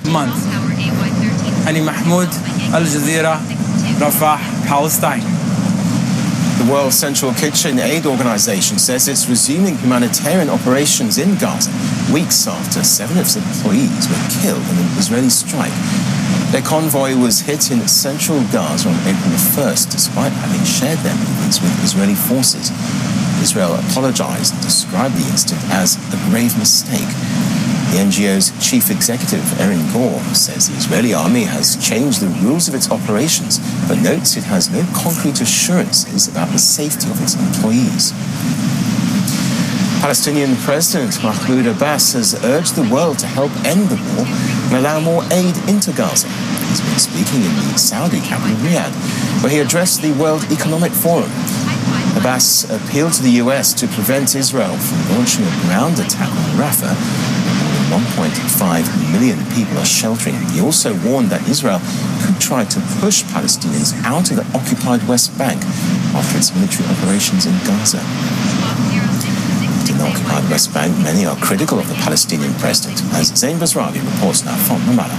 month. Hani Mahmoud, Al Jazeera, Rafah, Palestine. The World Central Kitchen Aid Organization says it's resuming humanitarian operations in Gaza weeks after 7 of its employees were killed in an Israeli strike. Their convoy was hit in central Gaza on April 1st, despite having shared their movements with Israeli forces. Israel apologized and described the incident as a grave mistake. The NGO's chief executive, Erin Gore, says the Israeli army has changed the rules of its operations, but notes it has no concrete assurances about the safety of its employees. Palestinian President Mahmoud Abbas has urged the world to help end the war and allow more aid into Gaza. He's been speaking in the Saudi capital, Riyadh, where he addressed the World Economic Forum. Abbas appealed to the US to prevent Israel from launching a ground attack on Rafah, where more than 1.5 million people are sheltering. He also warned that Israel could try to push Palestinians out of the occupied West Bank after its military operations in Gaza. In the occupied West Bank, many are critical of the Palestinian president, as Zain Basravi reports now from Ramallah.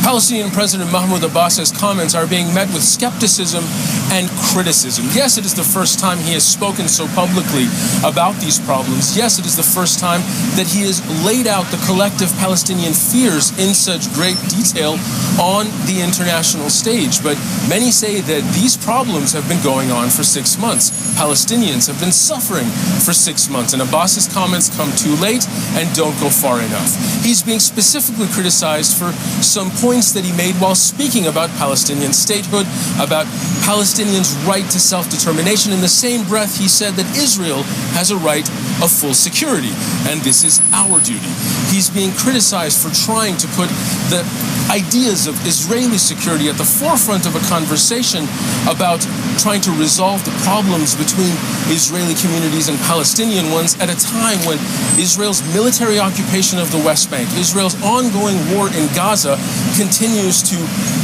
Palestinian President Mahmoud Abbas's comments are being met with skepticism and criticism. Yes, it is the first time he has spoken so publicly about these problems. Yes, it is the first time that he has laid out the collective Palestinian fears in such great detail on the international stage. But many say that these problems have been going on for 6 months. Palestinians have been suffering for 6 months, and Abbas's comments come too late and don't go far enough. He's being specifically criticized for some points that he made while speaking about Palestinian statehood, about Palestinians' right to self-determination. In the same breath, he said that Israel has a right of full security, and this is our duty. He's being criticized for trying to put the ideas of Israeli security at the forefront of a conversation about trying to resolve the problems between Israeli communities and Palestinian ones at a time when Israel's military occupation of the West Bank, Israel's ongoing war in Gaza, continues to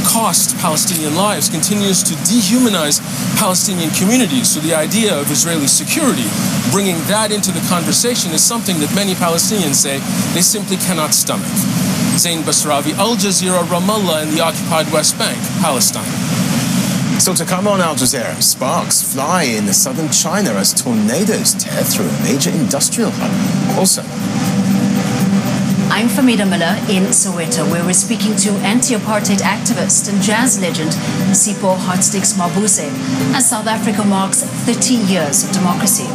cost Palestinian lives, continues to dehumanize Palestinian communities. So the idea of Israeli security, bringing that into the conversation, is something that many Palestinians say they simply cannot stomach. Zain Basravi, Al Jazeera, Ramallah in the occupied West Bank, Palestine. Still to come on Al Jazeera, sparks fly in the southern China as tornadoes tear through a major industrial hub. Also, I'm Famida Miller in Soweto, where we're speaking to anti-apartheid activist and jazz legend Sipho Heartsticks Mabuse, as South Africa marks 30 years of democracy.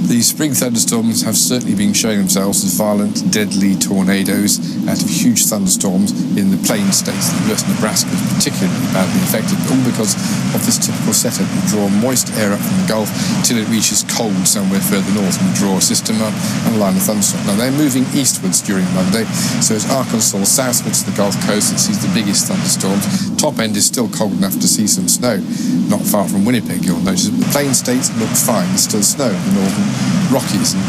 The spring thunderstorms have certainly been showing themselves as violent, deadly tornadoes out of huge thunderstorms in the plain states. The US Nebraska is particularly badly affected, all because of this typical setup. You draw moist air up from the Gulf till it reaches cold somewhere further north, and you draw a system up and a line of thunderstorms. Now, they're moving eastwards during Monday, so as Arkansas southwards to the Gulf Coast, it sees the biggest thunderstorms. Top end is still cold enough to see some snow. Not far from Winnipeg, you'll notice. But the plain states look fine. There's still snow in the northern Rockies and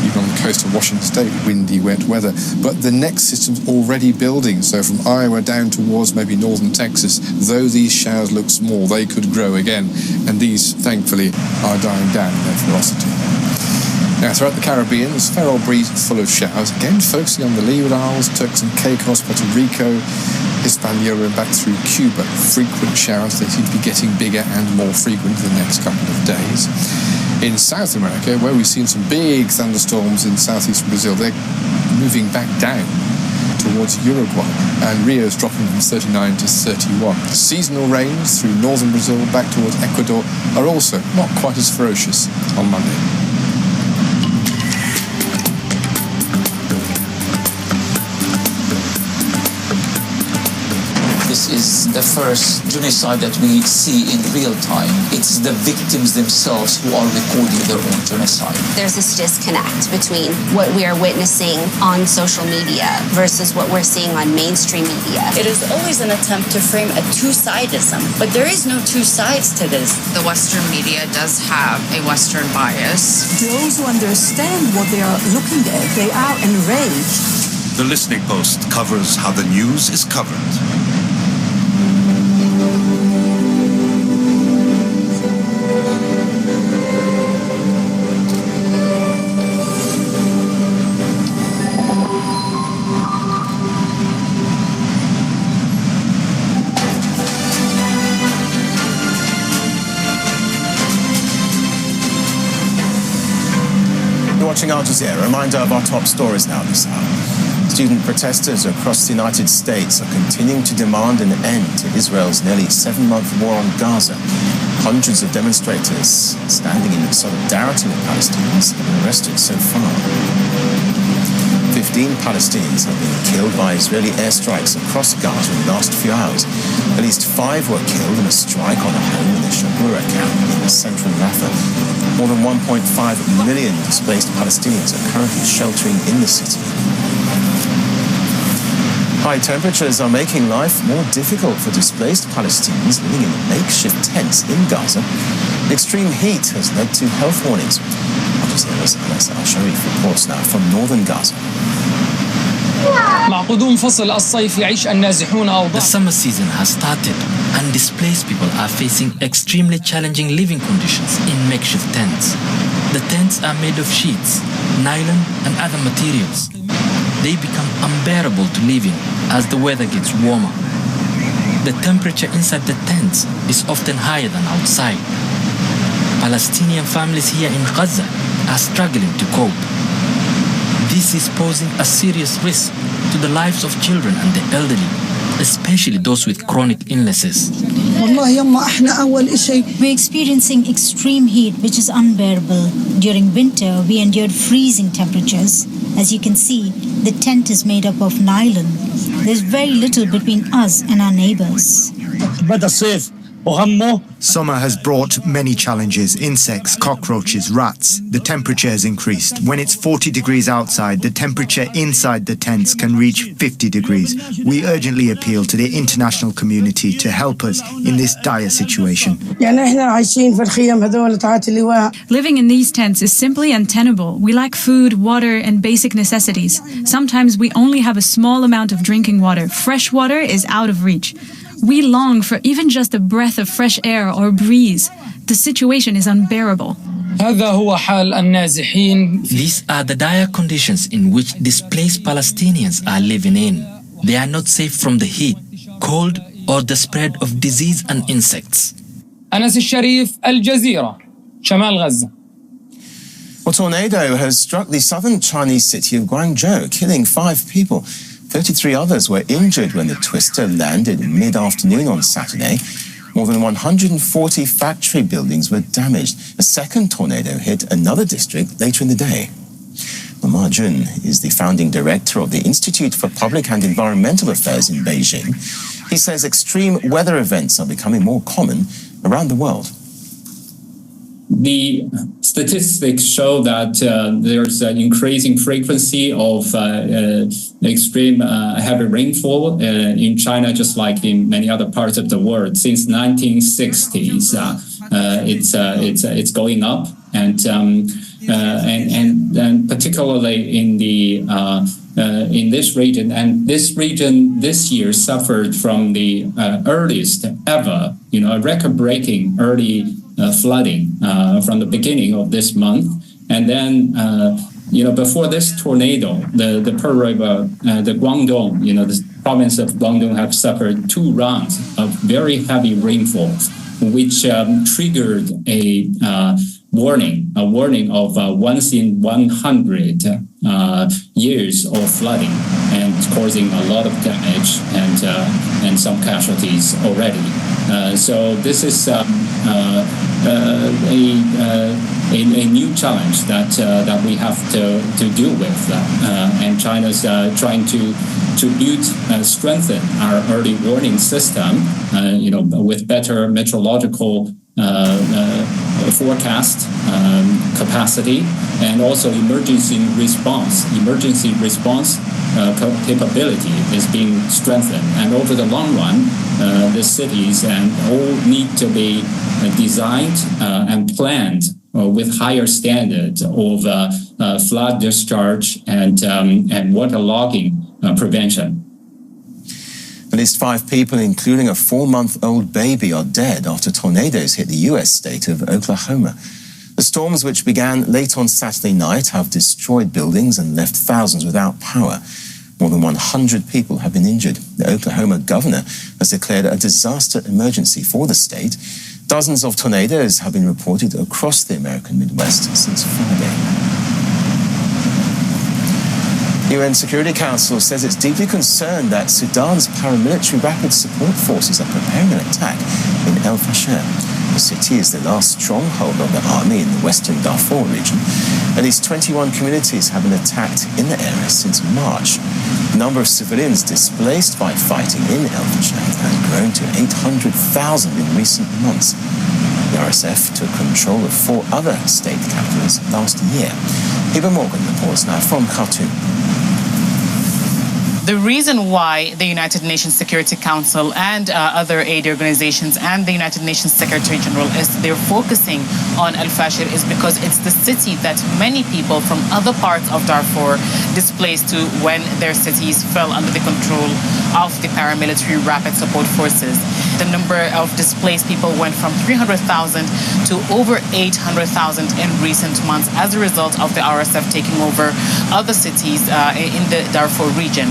even on the coast of Washington State, windy, wet weather. But the next system's already building. So from Iowa down towards maybe northern Texas, though these showers look small, they could grow again. And these, thankfully, are dying down in their ferocity. Now, throughout the Caribbean, there's feral breeze full of showers. Again, focusing on the Leeward Isles, Turks and Caicos, Puerto Rico, Hispaniola and back through Cuba. Frequent showers, they seem to be getting bigger and more frequent for the next couple of days. In South America, where we've seen some big thunderstorms in southeastern Brazil, they're moving back down towards Uruguay, and Rio's dropping from 39 to 31. Seasonal rains through northern Brazil back towards Ecuador are also not quite as ferocious on Monday. This is the first genocide that we see in real time. It's the victims themselves who are recording their own genocide. There's this disconnect between what we are witnessing on social media versus what we're seeing on mainstream media. It is always an attempt to frame a two-sidedism, but there is no two sides to this. The Western media does have a Western bias. Those who understand what they are looking at, they are enraged. The Listening Post covers how the news is covered. You're watching Al Jazeera. A reminder of our top stories now this hour. Student protesters across the United States are continuing to demand an end to Israel's nearly 7-month war on Gaza. Hundreds of demonstrators standing in solidarity with Palestinians have been arrested so far. 15 Palestinians have been killed by Israeli airstrikes across Gaza in the last few hours. At least 5 were killed in a strike on a home in the Shabura camp in central Rafah. More than 1.5 million displaced Palestinians are currently sheltering in the city. High temperatures are making life more difficult for displaced Palestinians living in makeshift tents in Gaza. Extreme heat has led to health warnings. Al Jazeera's Anas Al-Sharif reports now from northern Gaza. The summer season has started and displaced people are facing extremely challenging living conditions in makeshift tents. The tents are made of sheets, nylon and other materials. They become unbearable to live in as the weather gets warmer. The temperature inside the tents is often higher than outside. Palestinian families here in Gaza are struggling to cope. This is posing a serious risk to the lives of children and the elderly, especially those with chronic illnesses. We're experiencing extreme heat, which is unbearable. During winter, we endured freezing temperatures. As you can see, the tent is made up of nylon. There's very little between us and our neighbors. Summer has brought many challenges: insects, cockroaches, rats. The temperature has increased. When it's 40 degrees outside, the temperature inside the tents can reach 50 degrees. We urgently appeal to the international community to help us in this dire situation. Living in these tents is simply untenable. We lack food, water, and basic necessities. Sometimes we only have a small amount of drinking water. Fresh water is out of reach. We long for even just a breath of fresh air or breeze. The situation is unbearable. These are the dire conditions in which displaced Palestinians are living in. They are not safe from the heat, cold, or the spread of disease and insects. أنس الشريف الجزيرة شمال غزة. A tornado has struck the southern Chinese city of Guangzhou, killing 5 people. 33 others were injured when the twister landed mid-afternoon on Saturday. More than 140 factory buildings were damaged. A second tornado hit another district later in the day. Ma Jun is the founding director of the Institute for Public and Environmental Affairs in Beijing. He says extreme weather events are becoming more common around the world. The statistics show that there's an increasing frequency of extreme heavy rainfall in China, just like in many other parts of the world. Since 1960s, it's going up, and particularly in this region. And this region this year suffered from the earliest ever, a record-breaking early flooding from the beginning of this month. And then, before this tornado, the Pearl River, the Guangdong, the province of Guangdong have suffered 2 rounds of very heavy rainfalls, which triggered a warning of once in 100 years of flooding, and causing a lot of damage and some casualties already. So this is a new challenge that we have to deal with, and China's trying to strengthen our early warning system, with better meteorological forecast capacity, and also emergency response capability is being strengthened. And over the long run, the cities and all need to be designed and planned with higher standards of flood discharge and waterlogging prevention. At least 5 people, including a 4-month-old baby, are dead after tornadoes hit the U.S. state of Oklahoma. The storms, which began late on Saturday night, have destroyed buildings and left thousands without power. More than 100 people have been injured. The Oklahoma governor has declared a disaster emergency for the state. Dozens of tornadoes have been reported across the American Midwest since Friday. UN Security Council says it's deeply concerned that Sudan's paramilitary rapid support forces are preparing an attack in El Fasher. The city is the last stronghold of the army in the western Darfur region. At least 21 communities have been attacked in the area since March. The number of civilians displaced by fighting in El Fasher has grown to 800,000 in recent months. The RSF took control of 4 other state capitals last year. Hiba Morgan reports now from Khartoum. The reason why the United Nations Security Council and other aid organizations and the United Nations Secretary General they're focusing on Al Fasher is because it's the city that many people from other parts of Darfur displaced to when their cities fell under the control of the paramilitary rapid support forces. The number of displaced people went from 300,000 to over 800,000 in recent months as a result of the RSF taking over other cities in the Darfur region.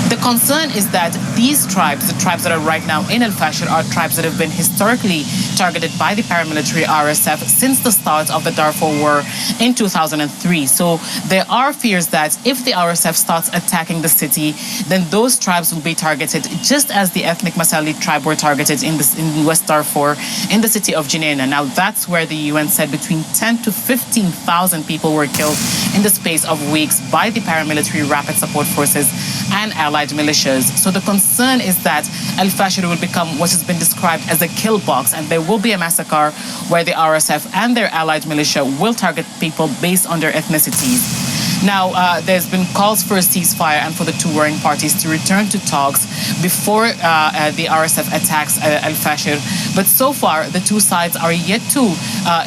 The concern is that these tribes, the tribes that are right now in El Fasher, are tribes that have been historically targeted by the paramilitary RSF since the start of the Darfur War in 2003. So there are fears that if the RSF starts attacking the city, then those tribes will be targeted just as the ethnic Masali tribe were targeted in West Darfur, in the city of Jenaina. Now that's where the UN said between 10 to 15,000 people were killed in the space of weeks by the paramilitary rapid support forces and allied militias. So the concern is that El Fasher will become what has been described as a kill box, and there will be a massacre where the RSF and their allied militia will target people based on their ethnicities. Now, there's been calls for a ceasefire and for the 2 warring parties to return to talks before the RSF attacks El Fasher. But so far, the 2 sides are yet to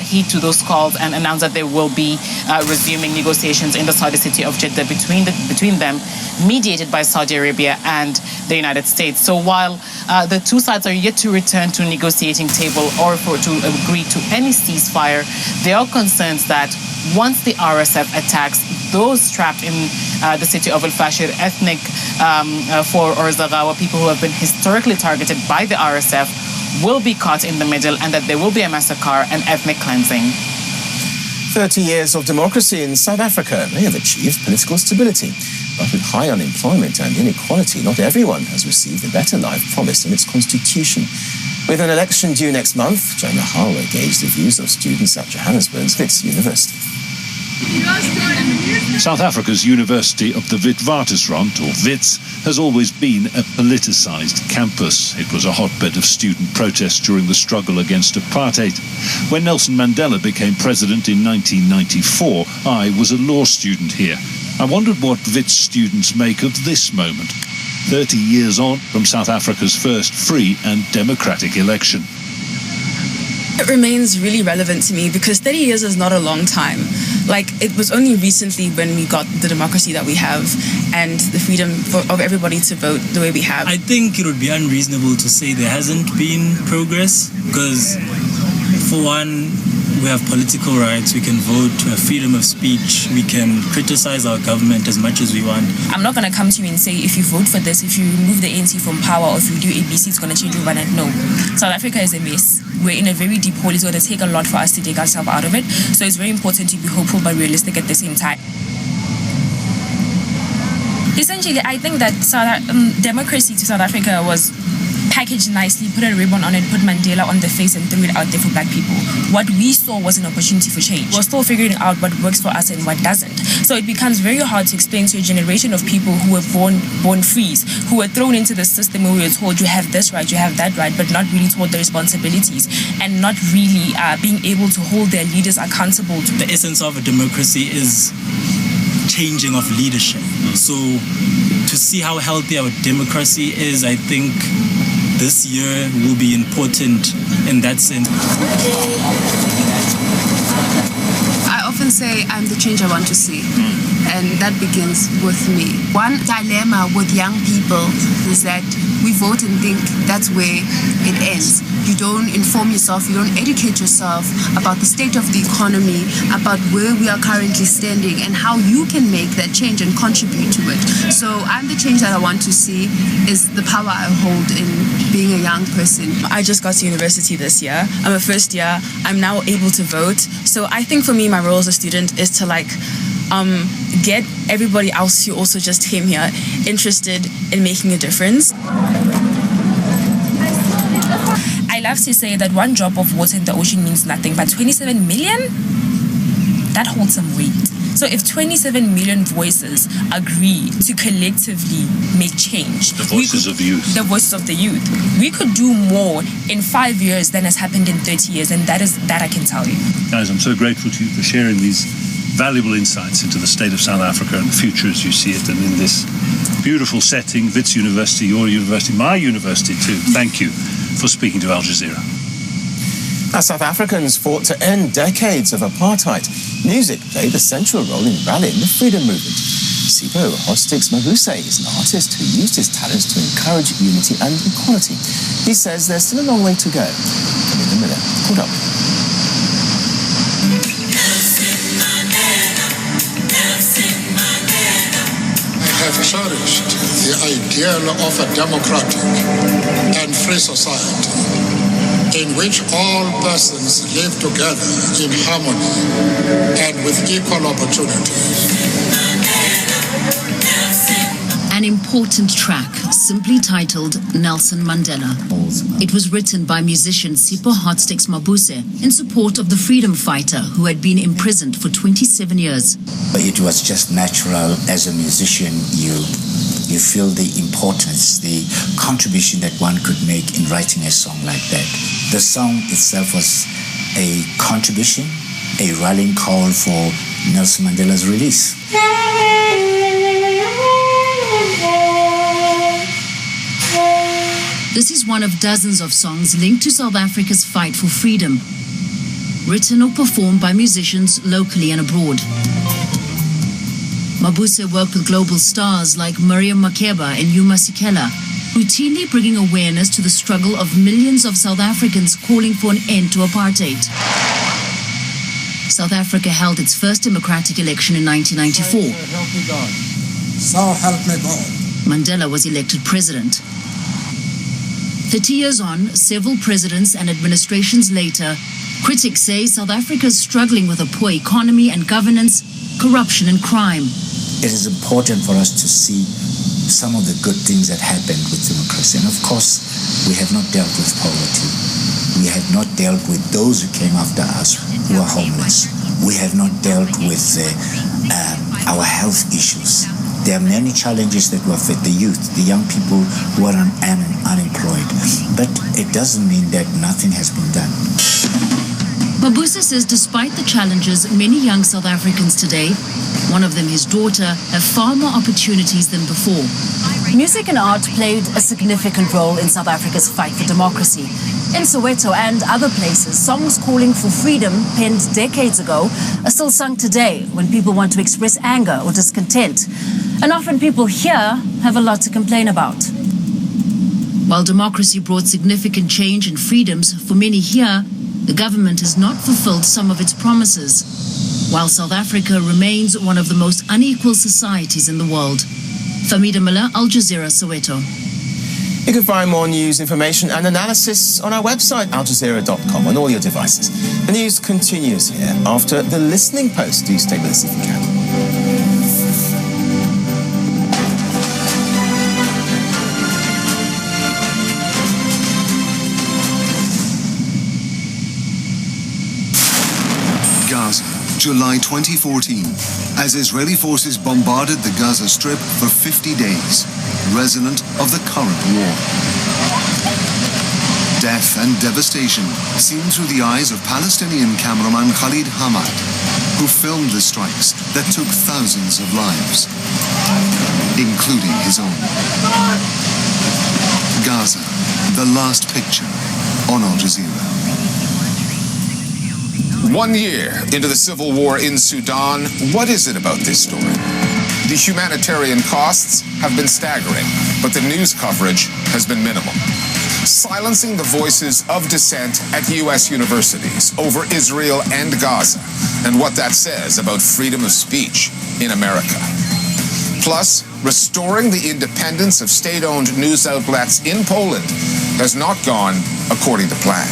heed to those calls and announce that they will be resuming negotiations in the Saudi city of Jeddah between them, mediated by Saudi Arabia and the United States. So while the 2 sides are yet to return to a negotiating table or to agree to any ceasefire, there are concerns that once the RSF attacks those trapped in the city of El Fasher, ethnic or Zaghawa, people who have been historically targeted by the RSF, will be caught in the middle, and that there will be a massacre and ethnic cleansing. 30 years of democracy in South Africa may have achieved political stability, but with high unemployment and inequality, not everyone has received the better life promised in its constitution. With an election due next month, Jonah Harlow gauged the views of students at Johannesburg's Wits University. South Africa's University of the Witwatersrand, or WITS, has always been a politicised campus. It was a hotbed of student protest during the struggle against apartheid. When Nelson Mandela became president in 1994, I was a law student here. I wondered what WITS students make of this moment, 30 years on from South Africa's first free and democratic election. It remains really relevant to me because 30 years is not a long time. Like, it was only recently when we got the democracy that we have and the freedom of everybody to vote the way we have. I think it would be unreasonable to say there hasn't been progress because, for one, we have political rights, we can vote, we have freedom of speech, we can criticize our government as much as we want. I'm not going to come to you and say, if you vote for this, if you remove the ANC from power, or if you do ABC, it's going to change overnight. No. South Africa is a mess. We're in a very deep hole. It's going to take a lot for us to take ourselves out of it. So it's very important to be hopeful but realistic at the same time. Essentially, I think that democracy to South Africa was packaged nicely, put a ribbon on it, put Mandela on the face and threw it out there for black people. What we saw was an opportunity for change. We're still figuring out what works for us and what doesn't. So it becomes very hard to explain to a generation of people who were born free, who were thrown into the system where we were told you have this right, you have that right, but not really taught the responsibilities and not really being able to hold their leaders accountable. The essence of a democracy is changing of leadership. So to see how healthy our democracy is, I think this year will be important in that sense. I often say I'm the change I want to see, and that begins with me. One dilemma with young people is that we vote and think that's where it ends. You don't inform yourself, you don't educate yourself about the state of the economy, about where we are currently standing and how you can make that change and contribute to it. So I'm the change that I want to see is the power I hold in being a young person. I just got to university this year. I'm a first year. I'm now able to vote. So I think for me, my role as a student is to get everybody else who also just came here interested in making a difference. I love to say that one drop of water in the ocean means nothing, but 27 million? That holds some weight. So if 27 million voices agree to collectively make change, the voices of youth, the voices of the youth, we could do more in 5 years than has happened in 30 years, and that I can tell you. Guys, I'm so grateful to you for sharing these valuable insights into the state of South Africa and the future as you see it, and in this beautiful setting, Wits University, your university, my university too. Thank you for speaking to Al Jazeera. As South Africans fought to end decades of apartheid, music played a central role in rallying the freedom movement. Sipho Hostix Mabuse is an artist who used his talents to encourage unity and equality. He says there's still a long way to go. Camilla Miller caught up. I have cherished the ideal of a democratic and free society in which all persons live together in harmony and with equal opportunities. An important track, simply titled Nelson Mandela. It was written by musician Sipho Hostix Mabuse in support of the freedom fighter who had been imprisoned for 27 years. It was just natural. As a musician, you feel the importance, the contribution that one could make in writing a song like that. The song itself was a contribution, a rallying call for Nelson Mandela's release. This is one of dozens of songs linked to South Africa's fight for freedom, written or performed by musicians locally and abroad. Mabuse worked with global stars like Miriam Makeba and Yuma Sikela, routinely bringing awareness to the struggle of millions of South Africans calling for an end to apartheid. South Africa held its first democratic election in 1994. So help me God. Mandela was elected president. 30 years on, several presidents and administrations later, critics say South Africa is struggling with a poor economy and governance, corruption and crime. It is important for us to see some of the good things that happened with democracy. And of course, we have not dealt with poverty. We have not dealt with those who came after us who are homeless. We have not dealt with our health issues. There are many challenges that will affect the youth, the young people who are unemployed. But it doesn't mean that nothing has been done. Mabuse says despite the challenges, many young South Africans today, one of them his daughter, have far more opportunities than before. Music and art played a significant role in South Africa's fight for democracy. In Soweto and other places, songs calling for freedom penned decades ago are still sung today when people want to express anger or discontent. And often people here have a lot to complain about. While democracy brought significant change and freedoms for many here, the government has not fulfilled some of its promises, while South Africa remains one of the most unequal societies in the world. Famida Miller, Al Jazeera, Soweto. You can find more news, information and analysis on our website, aljazeera.com, on all your devices. The news continues here after the listening post. Do stay with us if you can. July 2014, as Israeli forces bombarded the Gaza Strip for 50 days, resonant of the current war. Death and devastation seen through the eyes of Palestinian cameraman Khalid Hamad, who filmed the strikes that took thousands of lives, including his own. Gaza, the last picture on Al Jazeera. 1 year into the civil war in Sudan, what is it about this story? The humanitarian costs have been staggering, but the news coverage has been minimal. Silencing the voices of dissent at U.S. universities over Israel and Gaza, and what that says about freedom of speech in America. Plus, restoring the independence of state-owned news outlets in Poland has not gone according to plan.